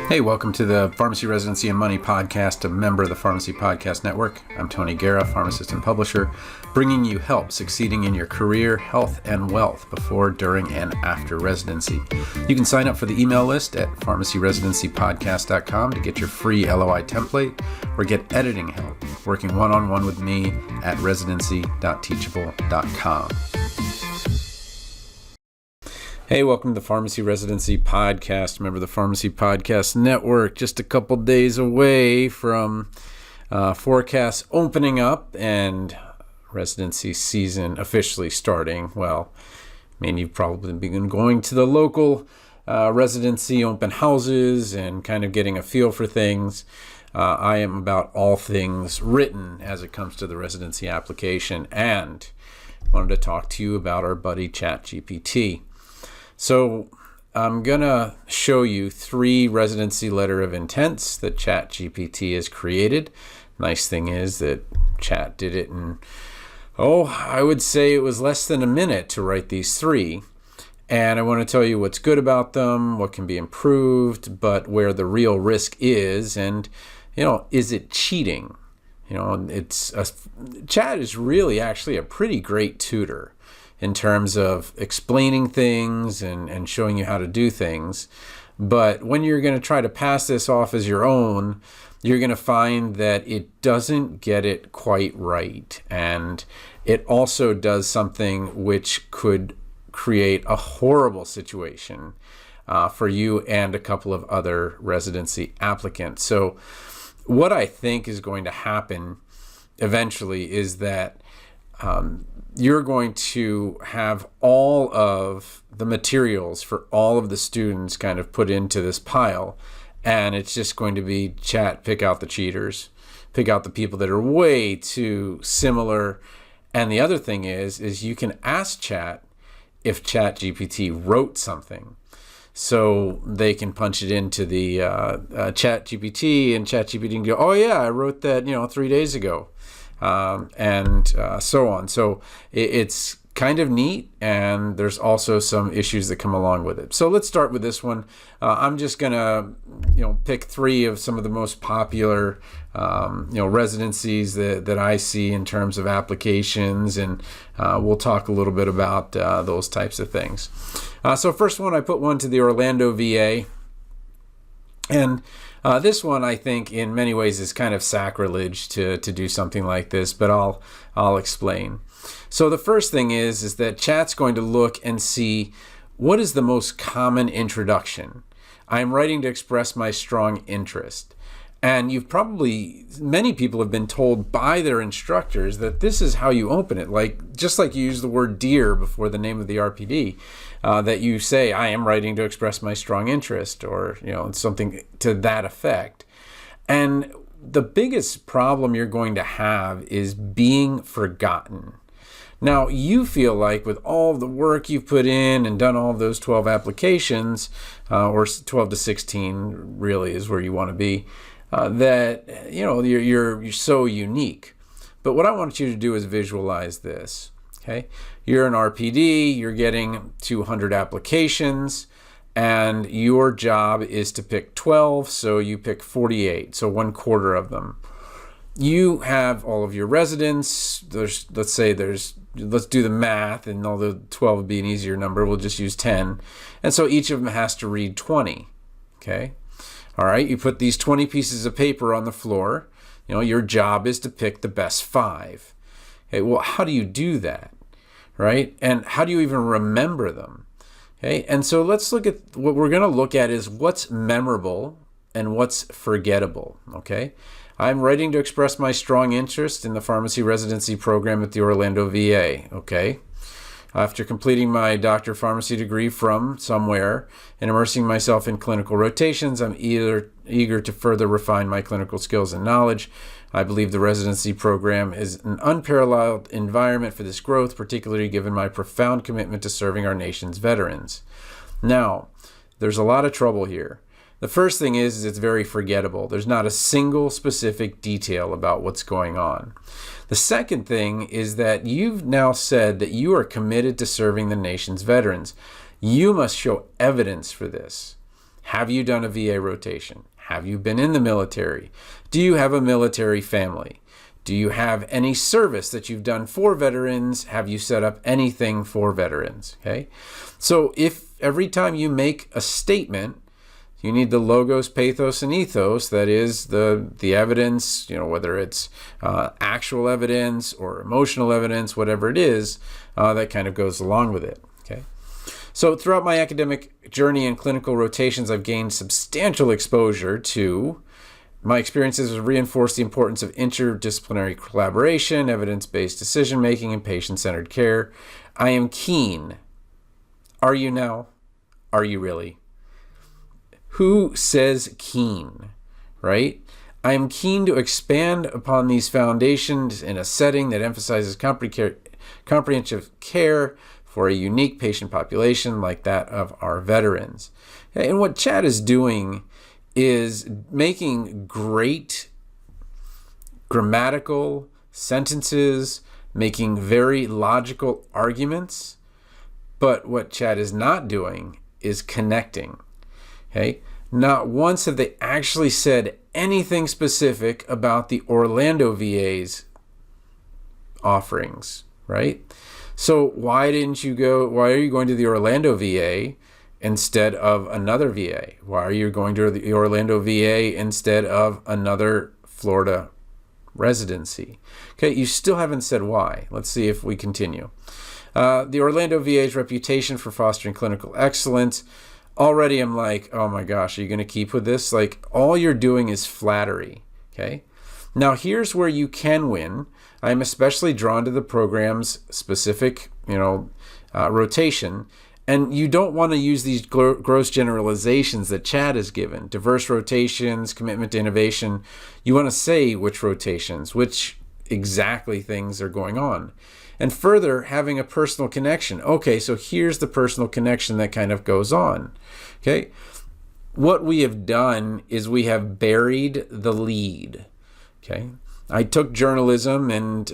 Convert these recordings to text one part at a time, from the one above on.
Hey, welcome to the Pharmacy Residency and Money podcast, a member of the Pharmacy Podcast Network. I'm Tony Guerra, pharmacist and publisher, bringing you help succeeding in your career, health, and wealth before, during, and after residency. You can sign up for the email list at pharmacyresidencypodcast.com to get your free LOI template or get editing help working one-on-one with me at residency.teachable.com. Hey, welcome to the Pharmacy Residency Podcast, member of the Pharmacy Podcast Network. Just a couple days away from forecasts opening up and residency season officially starting. Well, I mean, you've probably been going to the local residency open houses and kind of getting a feel for things. I am about all things written as it comes to the residency application, and wanted to talk to you about our buddy ChatGPT. So I'm going to show you 3 residency letter of intents that ChatGPT has created. Nice thing is that Chat did it in, I would say it was less than a minute to write these 3. And I want to tell you what's good about them, what can be improved, but where the real risk is, and, is it cheating? Chat is really actually a pretty great tutor in terms of explaining things and showing you how to do things. But when you're going to try to pass this off as your own, you're going to find that it doesn't get it quite right. And it also does something which could create a horrible situation for you and a couple of other residency applicants. So what I think is going to happen eventually is that you're going to have all of the materials for all of the students kind of put into this pile, and it's just going to be Chat, pick out the cheaters, pick out the people that are way too similar. And the other thing is you can ask Chat if ChatGPT wrote something. So they can punch it into the ChatGPT, and ChatGPT can go, oh yeah, I wrote that 3 days ago. And so on. So it's kind of neat, and there's also some issues that come along with it. So let's start with this one. I'm just gonna, pick 3 of some of the most popular, residencies that I see in terms of applications, and we'll talk a little bit about those types of things. So first one, I put one to the Orlando VA, and this one, I think, in many ways is kind of sacrilege to do something like this, but I'll explain. So the first thing is that Chat's going to look and see what is the most common introduction. I'm writing to express my strong interest. And many people have been told by their instructors that this is how you open it. Just like you use the word dear before the name of the RPD, that you say, I am writing to express my strong interest, or, something to that effect. And the biggest problem you're going to have is being forgotten. Now, you feel like with all the work you've put in and done all of those 12 applications, or 12 to 16 really is where you want to be, that you're so unique. But what I want you to do is visualize this. Okay, you're an RPD, you're getting 200 applications, and your job is to pick 12, so you pick 48, so 1/4 of them. You have all of your residents. Let's do the math, and although 12 would be an easier number, we'll just use 10. And so each of them has to read 20. Okay. All right. You put these 20 pieces of paper on the floor. Your job is to pick the best 5. Okay. Well, how do you do that? Right. And how do you even remember them? Okay. And so let's look at what we're going to look at is what's memorable and what's forgettable. Okay. I'm writing to express my strong interest in the pharmacy residency program at the Orlando VA. Okay. After completing my doctor of pharmacy degree from somewhere and immersing myself in clinical rotations, I'm eager to further refine my clinical skills and knowledge. I believe the residency program is an unparalleled environment for this growth, particularly given my profound commitment to serving our nation's veterans. Now, there's a lot of trouble here. The first thing is it's very forgettable. There's not a single specific detail about what's going on. The second thing is that you've now said that you are committed to serving the nation's veterans. You must show evidence for this. Have you done a VA rotation? Have you been in the military? Do you have a military family? Do you have any service that you've done for veterans? Have you set up anything for veterans? Okay. So if every time you make a statement, you need the logos, pathos, and ethos, that is the evidence, whether it's actual evidence or emotional evidence, whatever it is, that kind of goes along with it. Okay. So throughout my academic journey and clinical rotations, I've gained substantial exposure to. My experiences have reinforced the importance of interdisciplinary collaboration, evidence-based decision-making, and patient-centered care. I am keen. Are you now? Are you really? Who says keen, right? I am keen to expand upon these foundations in a setting that emphasizes comprehensive care for a unique patient population like that of our veterans. Okay, and what Chat is doing is making great grammatical sentences, making very logical arguments, but what Chat is not doing is connecting. Okay? Not once have they actually said anything specific about the Orlando VA's offerings, right? So why are you going to the Orlando VA instead of another VA? Why are you going to the Orlando VA instead of another Florida residency? Okay, you still haven't said why. Let's see if we continue. The Orlando VA's reputation for fostering clinical excellence. Already I'm like, oh my gosh, are you going to keep with this? Like, all you're doing is flattery. Okay. Now here's where you can win. I'm especially drawn to the program's specific, rotation. And you don't want to use these gross generalizations that Chad has given. Diverse rotations, commitment to innovation. You want to say which rotations, which exactly things are going on. And further, having a personal connection. Okay, so here's the personal connection that kind of goes on. Okay, what we have done is we have buried the lead. Okay, I took journalism, and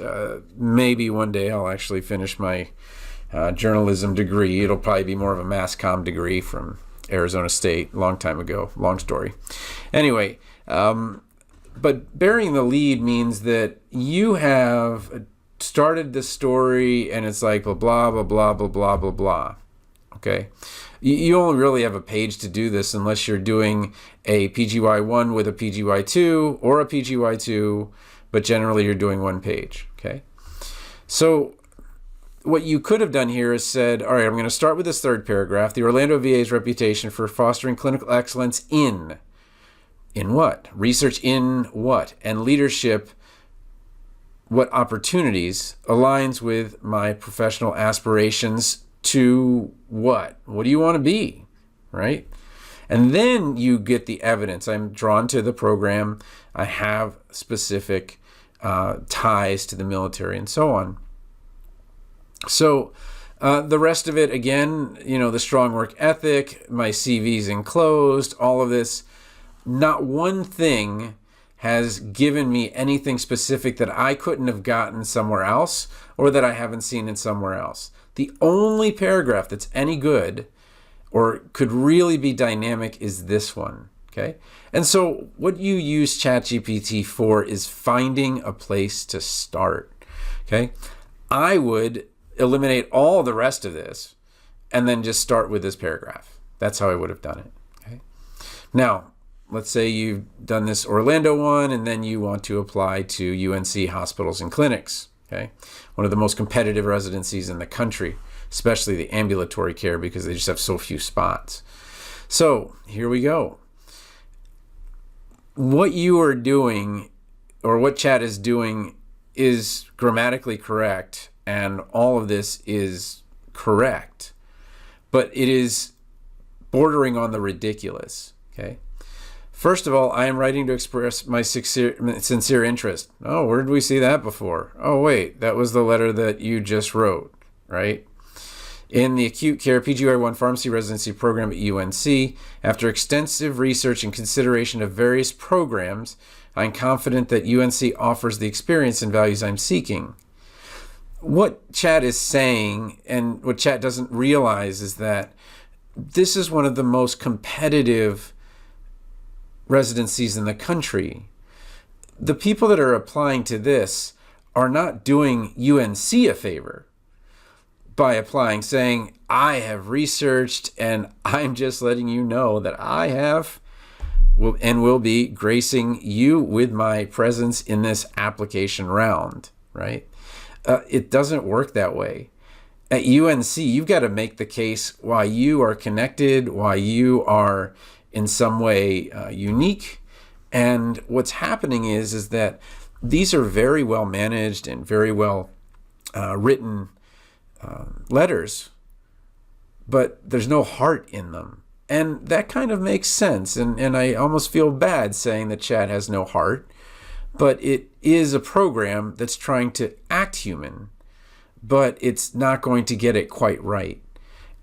maybe one day I'll actually finish my journalism degree. It'll probably be more of a mass comm degree from Arizona State, long time ago. Long story. Anyway, but burying the lead means that you have started the story and it's like blah, blah, blah, blah, blah, blah, blah, blah. Okay. You only really have a page to do this unless you're doing a PGY1 with a PGY2 or a PGY2, but generally you're doing one page. Okay. So what you could have done here is said, all right, I'm going to start with this third paragraph. The Orlando VA's reputation for fostering clinical excellence in what? Research in what? And leadership, what opportunities aligns with my professional aspirations to what? What do you want to be, right? And then you get the evidence. I'm drawn to the program. I have specific ties to the military and so on. So the rest of it, again, the strong work ethic, my CV's enclosed, all of this, not one thing has given me anything specific that I couldn't have gotten somewhere else or that I haven't seen in somewhere else. The only paragraph that's any good or could really be dynamic is this one, okay? And so what you use ChatGPT for is finding a place to start, okay? I would eliminate all the rest of this and then just start with this paragraph. That's how I would have done it, okay? Now, let's say you've done this Orlando one and then you want to apply to UNC hospitals and clinics, okay? One of the most competitive residencies in the country, especially the ambulatory care because they just have so few spots. So here we go. What you are doing or what Chat is doing is grammatically correct and all of this is correct, but it is bordering on the ridiculous, okay? First of all, I am writing to express my sincere interest. Oh, where did we see that before? Oh, wait, that was the letter that you just wrote, right? In the acute care PGY1 pharmacy residency program at UNC, after extensive research and consideration of various programs, I'm confident that UNC offers the experience and values I'm seeking. What Chat is saying, and what Chat doesn't realize, is that this is one of the most competitive residencies in the country. The people that are applying to this are not doing UNC a favor by applying, saying, I have researched and I'm just letting you know that I have and will be gracing you with my presence in this application round, right? It doesn't work that way. At UNC, you've got to make the case why you are connected, why you are in some way unique. And what's happening is that these are very well managed and very well written letters, but there's no heart in them. And that kind of makes sense. And I almost feel bad saying that Chat has no heart, but it is a program that's trying to act human, but it's not going to get it quite right.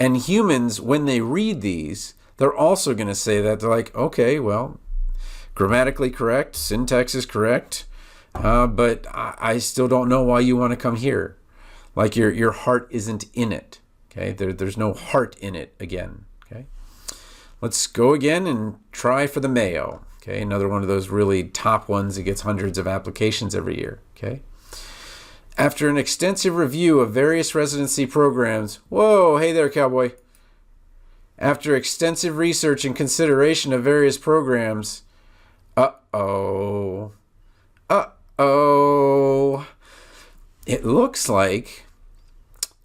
And humans, when they read these, they're also going to say that. They're like, okay, well, grammatically correct, syntax is correct, but I still don't know why you want to come here. Like your heart isn't in it. Okay, there's no heart in it again. Okay, let's go again and try for the Mayo. Okay, another one of those really top ones that gets hundreds of applications every year. Okay, after an extensive review of various residency programs, whoa, hey there, cowboy. After extensive research and consideration of various programs, uh-oh, it looks like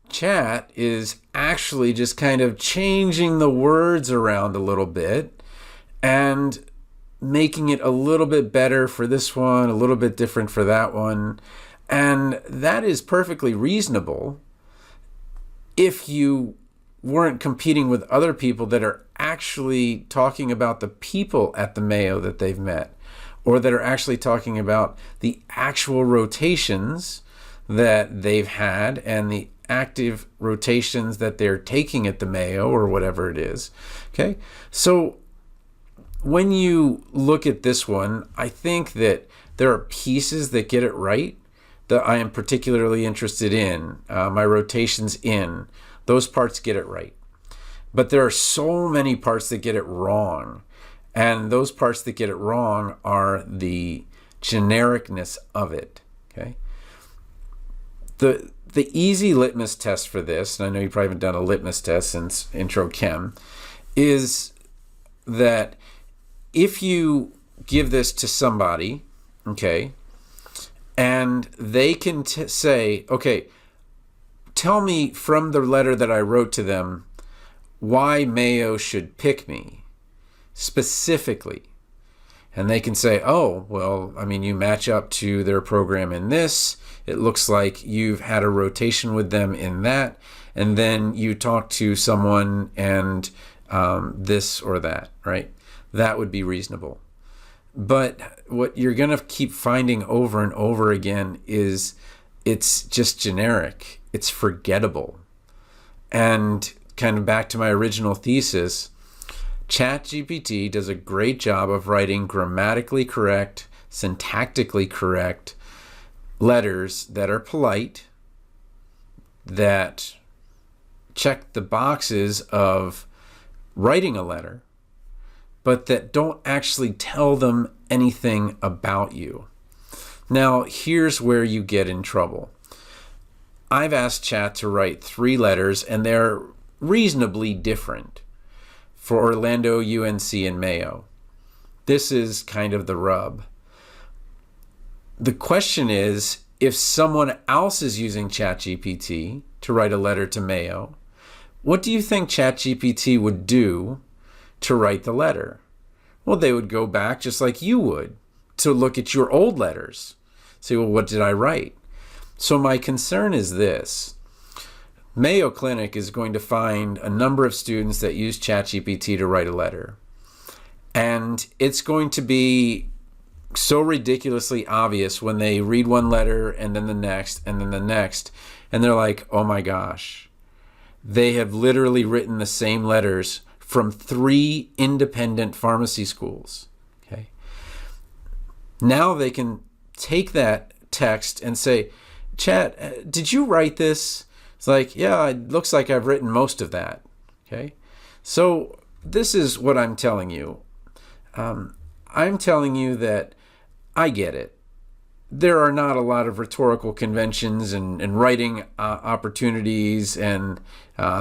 Chat is actually just kind of changing the words around a little bit and making it a little bit better for this one, a little bit different for that one. And that is perfectly reasonable if you weren't competing with other people that are actually talking about the people at the Mayo that they've met, or that are actually talking about the actual rotations that they've had and the active rotations that they're taking at the Mayo or whatever it is. Okay, so when you look at this one, I think that there are pieces that get it right that I am particularly interested in. My rotations in, those parts get it right. But there are so many parts that get it wrong. And those parts that get it wrong are the genericness of it. Okay. The easy litmus test for this, and I know you probably haven't done a litmus test since Intro Chem, is that if you give this to somebody, okay, and they can say, okay, tell me from the letter that I wrote to them why Mayo should pick me specifically. And they can say, oh, well, I mean, you match up to their program in this. It looks like you've had a rotation with them in that. And then you talk to someone and this or that, right? That would be reasonable. But what you're going to keep finding over and over again is it's just generic. It's forgettable. And kind of back to my original thesis, ChatGPT does a great job of writing grammatically correct, syntactically correct letters that are polite, that check the boxes of writing a letter, but that don't actually tell them anything about you. Now, here's where you get in trouble. I've asked Chat to write 3 letters, and they're reasonably different for Orlando, UNC, and Mayo. This is kind of the rub. The question is, if someone else is using ChatGPT to write a letter to Mayo, what do you think ChatGPT would do to write the letter? Well, they would go back just like you would to look at your old letters. Say, well, what did I write? So my concern is this. Mayo Clinic is going to find a number of students that use ChatGPT to write a letter. And it's going to be so ridiculously obvious when they read one letter and then the next and then the next. And they're like, oh my gosh, they have literally written the same letters from 3 independent pharmacy schools. Okay. Now they can take that text and say, Chat, did you write this? It's like, yeah, it looks like I've written most of that. Okay. So this is what I'm telling you. I'm telling you that I get it. There are not a lot of rhetorical conventions and writing opportunities and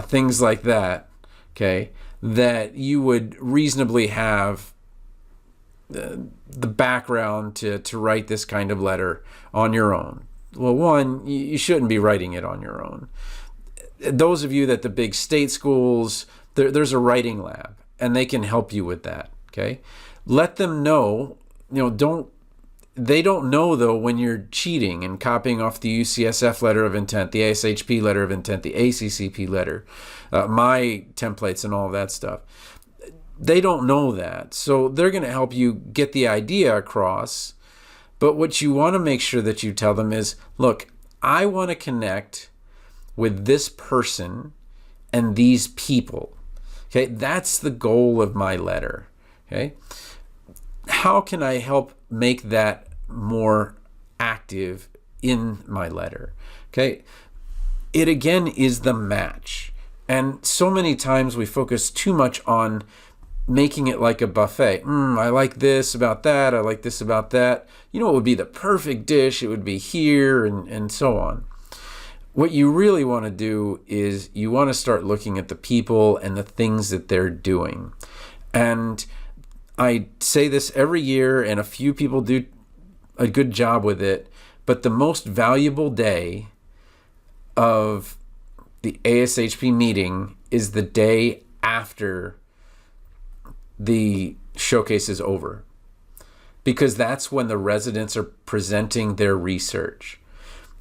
things like that, okay, that you would reasonably have the background to write this kind of letter on your own. Well, one, you shouldn't be writing it on your own. Those of you that the big state schools, there's a writing lab, and they can help you with that, okay? Let them know, they don't know, though, when you're cheating and copying off the UCSF letter of intent, the ASHP letter of intent, the ACCP letter, my templates and all of that stuff. They don't know that. So they're going to help you get the idea across. But what you want to make sure that you tell them is, look, I want to connect with this person and these people. Okay, that's the goal of my letter. Okay, how can I help make that more active in my letter? Okay, it again is the match. And so many times we focus too much on making it like a buffet. I like this about that. I like this about that. You know, it would be the perfect dish. It would be here and so on. What you really want to do is you want to start looking at the people and the things that they're doing. And I say this every year, and a few people do a good job with it, but the most valuable day of the ASHP meeting is the day after the showcase is over, because that's when the residents are presenting their research.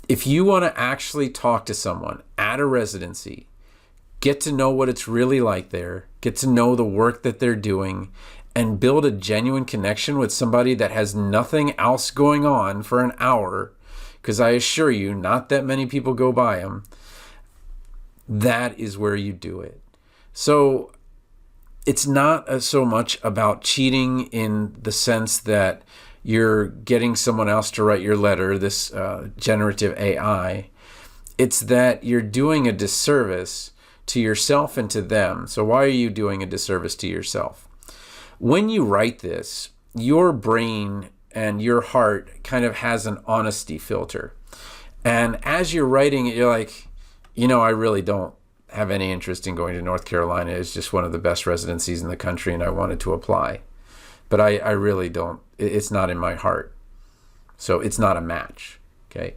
If you want to actually talk to someone at a residency, get to know what it's really like there, get to know the work that they're doing, and build a genuine connection with somebody that has nothing else going on for an hour, because I assure you, not that many people go by them, that is where you do it. So it's not so much about cheating in the sense that you're getting someone else to write your letter, this generative AI. It's that you're doing a disservice to yourself and to them. So why are you doing a disservice to yourself? When you write this, your brain and your heart kind of has an honesty filter. And as you're writing it, you're like, I really don't have any interest in going to North Carolina. It's just one of the best residencies in the country, and I wanted to apply. But I really don't. It's not in my heart. So it's not a match, okay?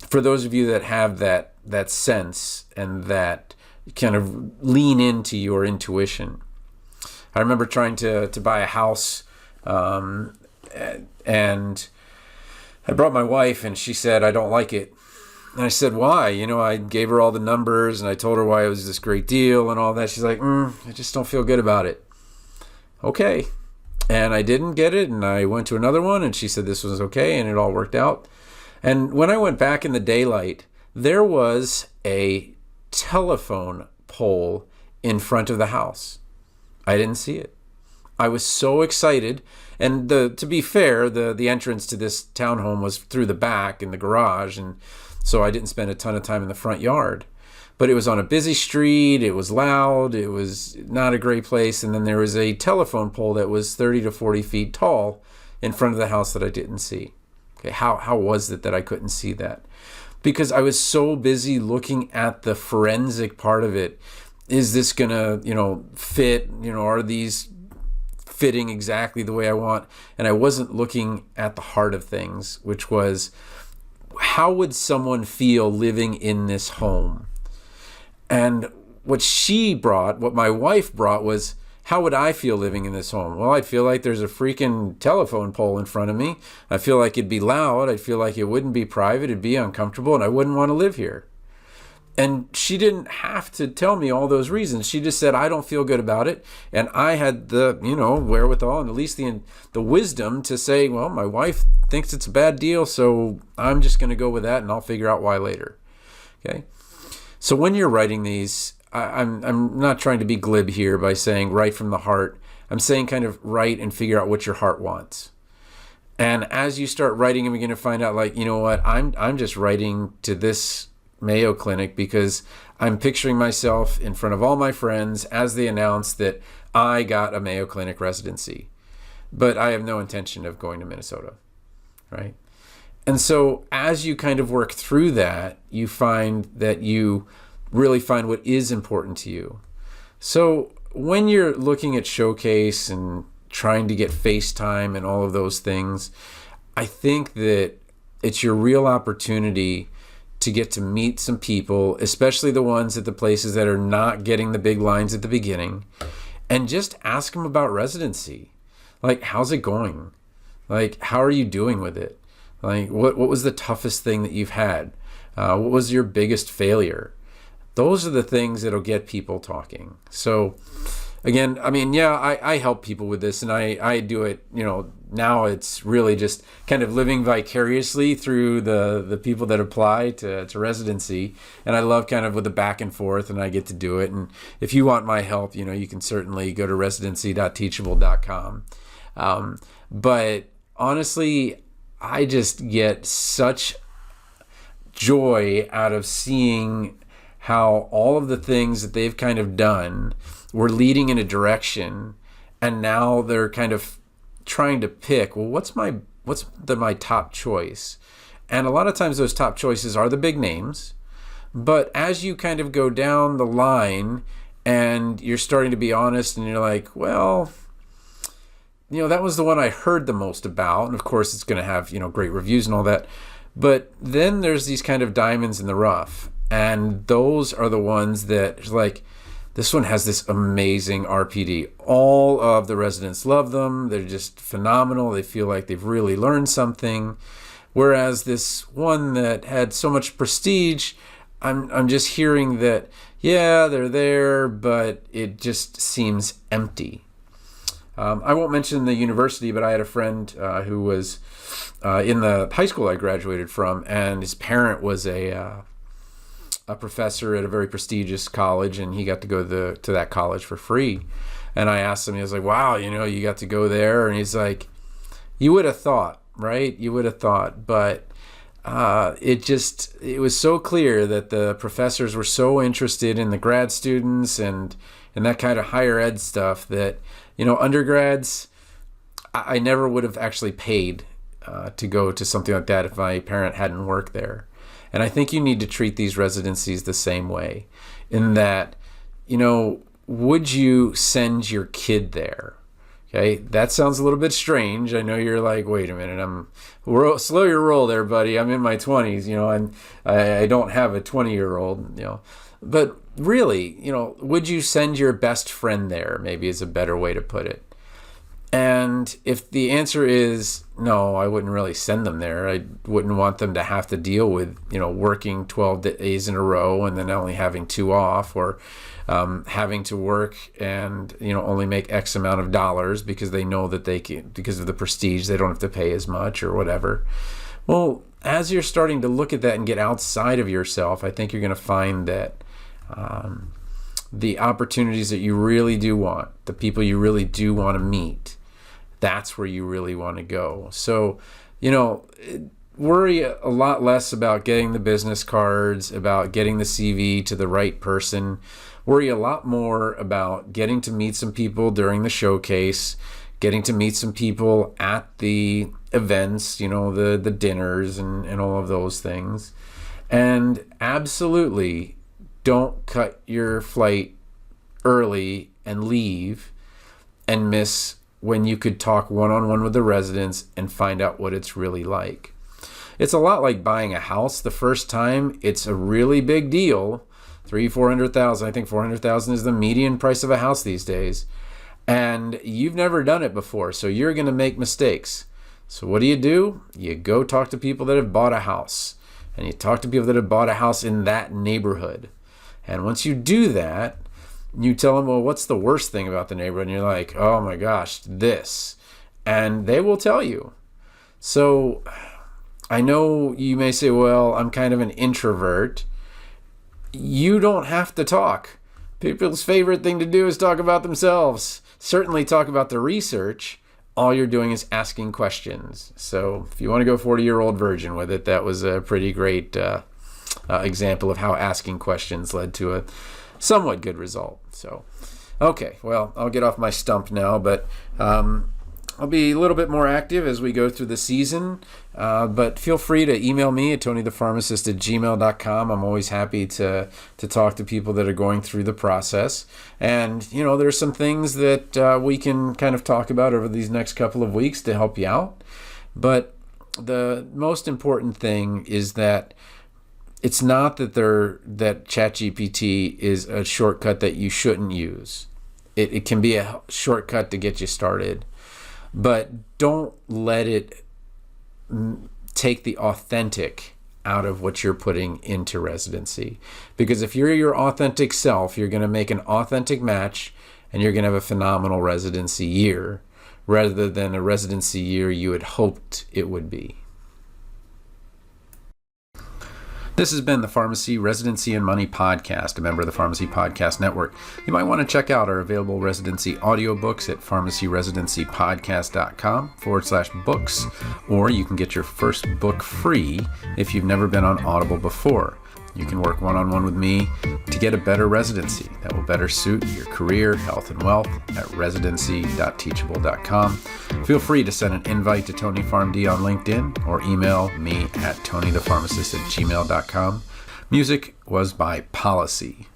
For those of you that have that sense and that kind of lean into your intuition. I remember trying to buy a house, and I brought my wife, and she said, I don't like it. And I said, why? I gave her all the numbers, and I told her why it was this great deal and all that. She's like, I just don't feel good about it. Okay. And I didn't get it, and I went to another one, and she said this was okay, and it all worked out. And when I went back in the daylight, there was a telephone pole in front of the house. I didn't see it. I was so excited. And to be fair, the entrance to this townhome was through the back in the garage, and so I didn't spend a ton of time in the front yard. But it was on a busy street, it was loud, it was not a great place, and then there was a telephone pole that was 30 to 40 feet tall in front of the house that I didn't see. Okay, how was it that I couldn't see that? Because I was so busy looking at the forensic part of it. Is this gonna, fit? Are these fitting exactly the way I want? And I wasn't looking at the heart of things, which was, how would someone feel living in this home? And what my wife brought was, how would I feel living in this home? Well, I'd feel like there's a freaking telephone pole in front of me. I feel like it'd be loud. I'd feel like it wouldn't be private. It'd be uncomfortable, and I wouldn't want to live here. And she didn't have to tell me all those reasons. She just said, I don't feel good about it. And I had the, wherewithal and at least the wisdom to say, well, my wife thinks it's a bad deal, so I'm just going to go with that, and I'll figure out why later. Okay. So when you're writing these, I'm not trying to be glib here by saying write from the heart. I'm saying kind of write and figure out what your heart wants. And as you start writing, you're going to find out, like, I'm just writing to this Mayo Clinic because I'm picturing myself in front of all my friends as they announce that I got a Mayo Clinic residency. But I have no intention of going to Minnesota, right? And so as you kind of work through that, you find that you really find what is important to you. So when you're looking at Showcase and trying to get FaceTime and all of those things, I think that it's your real opportunity to get to meet some people, especially the ones at the places that are not getting the big lines at the beginning, and just ask them about residency. Like, how's it going? Like, how are you doing with it? Like, what was the toughest thing that you've had? What was your biggest failure? Those are the things that'll get people talking. So again, I mean, yeah, I help people with this, and I do it, now it's really just kind of living vicariously through the people that apply to residency. And I love kind of with the back and forth, and I get to do it. And if you want my help, you can certainly go to residency.teachable.com. But honestly, I just get such joy out of seeing how all of the things that they've kind of done were leading in a direction, and now they're kind of trying to pick, well, what's my top choice? And a lot of times those top choices are the big names, but as you kind of go down the line and you're starting to be honest and you're like, well, that was the one I heard the most about, and of course it's going to have great reviews and all that, but then there's these kind of diamonds in the rough, and those are the ones that like, this one has this amazing RPD. All of the residents love them. They're just phenomenal. They feel like they've really learned something. Whereas this one that had so much prestige, I'm just hearing that, yeah, they're there, but it just seems empty. I won't mention the university, but I had a friend who was in the high school I graduated from, and his parent was a professor at a very prestigious college, and he got to go to that college for free. And I asked him, he was like, wow, you got to go there. And he's like, you would have thought, right? You would have thought. But it was so clear that the professors were so interested in the grad students and that kind of higher ed stuff that, undergrads, I never would have actually paid to go to something like that if my parent hadn't worked there. And I think you need to treat these residencies the same way, in that, would you send your kid there? Okay, that sounds a little bit strange. I know you're like, wait a minute, slow your roll there, buddy. I'm in my 20s, I don't have a 20-year-old, But really, would you send your best friend there? Maybe is a better way to put it. And if the answer is no, I wouldn't really send them there. I wouldn't want them to have to deal with, working 12 days in a row and then only having 2 off, or having to work and, only make X amount of dollars because they know that they can, because of the prestige, they don't have to pay as much or whatever. Well, as you're starting to look at that and get outside of yourself, I think you're going to find that the opportunities that you really do want, the people you really do want to meet, that's where you really want to go. So, worry a lot less about getting the business cards, about getting the CV to the right person. Worry a lot more about getting to meet some people during the showcase, getting to meet some people at the events, the dinners and all of those things. And absolutely don't cut your flight early and leave and miss when you could talk one-on-one with the residents and find out what it's really like. It's a lot like buying a house the first time. It's a really big deal. $300,000-$400,000. I think $400,000 is the median price of a house these days. And you've never done it before, so you're going to make mistakes. So what do? You go talk to people that have bought a house. And you talk to people that have bought a house in that neighborhood. And once you do that, you tell them, well, what's the worst thing about the neighborhood? And you're like, oh my gosh, this. And they will tell you. So I know you may say, well, I'm kind of an introvert. You don't have to talk. People's favorite thing to do is talk about themselves. Certainly talk about the research. All you're doing is asking questions. So if you want to go 40-year-old virgin with it, that was a pretty great example of how asking questions led to a somewhat good result. So, okay, well, I'll get off my stump now, but I'll be a little bit more active as we go through the season, but feel free to email me at tonythepharmacist@gmail.com. I'm always happy to talk to people that are going through the process. And, there's some things that we can kind of talk about over these next couple of weeks to help you out. But the most important thing is that it's not that ChatGPT is a shortcut that you shouldn't use. It can be a shortcut to get you started, but don't let it take the authentic out of what you're putting into residency. Because if you're your authentic self, you're going to make an authentic match and you're going to have a phenomenal residency year rather than a residency year you had hoped it would be. This has been the Pharmacy Residency and Money Podcast, a member of the Pharmacy Podcast Network. You might want to check out our available residency audiobooks at pharmacyresidencypodcast.com/books, or you can get your first book free if you've never been on Audible before. You can work one-on-one with me to get a better residency that will better suit your career, health, and wealth at residency.teachable.com. Feel free to send an invite to Tony PharmD on LinkedIn or email me at tonythepharmacist@gmail.com. Music was by Policy.